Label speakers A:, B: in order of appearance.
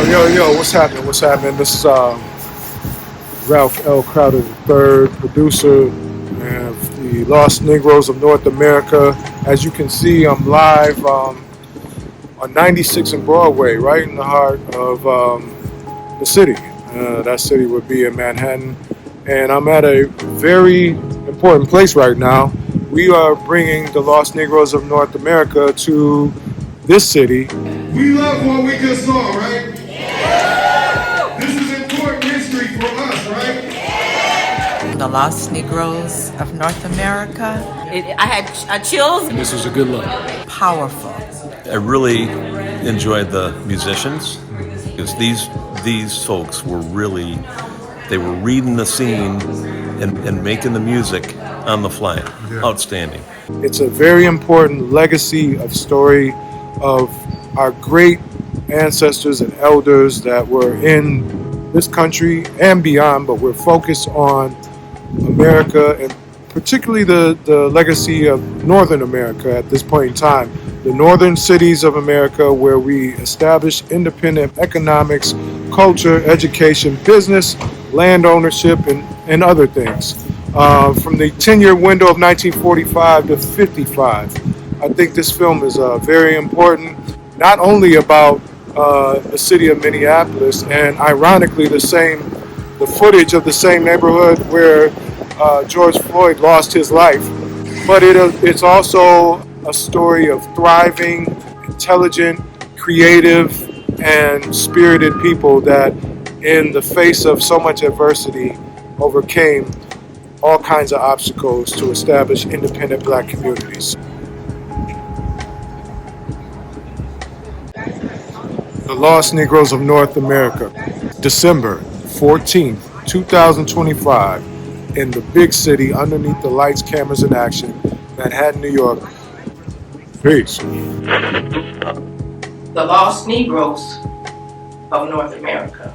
A: Yo, what's happening? What's happening? This is Ralph L. Crowder III, producer of the Lost Negroes of North America. As you can see, I'm live on 96 and Broadway, right in the heart of the city. That city would be in Manhattan. And I'm at a very important place right now. We are bringing the Lost Negroes of North America to this city.
B: We love what we just saw, right? This is important history for us, right?
C: The Lost Negroes of North America.
D: I had chills.
A: This was a good look.
C: Powerful.
E: I really enjoyed the musicians because these folks were really, they were reading the scene and making the music on the fly. Yeah. Outstanding.
A: It's a very important legacy of story of our great ancestors and elders that were in this country and beyond, but we're focused on America and particularly the legacy of Northern America at this point in time. The northern cities of America where we established independent economics, culture, education, business, land ownership, and other things. From the 10-year window of 1945 to 55, I think this film is very important, not only about the city of Minneapolis and ironically the footage of the same neighborhood where George Floyd lost his life, but it's also a story of thriving, intelligent, creative, and spirited people that in the face of so much adversity overcame all kinds of obstacles to establish independent black communities. The Lost Negroes of North America, December 14th, 2025, in the big city underneath the lights, cameras, and action, Manhattan, New York. Peace.
D: The Lost Negroes of North America.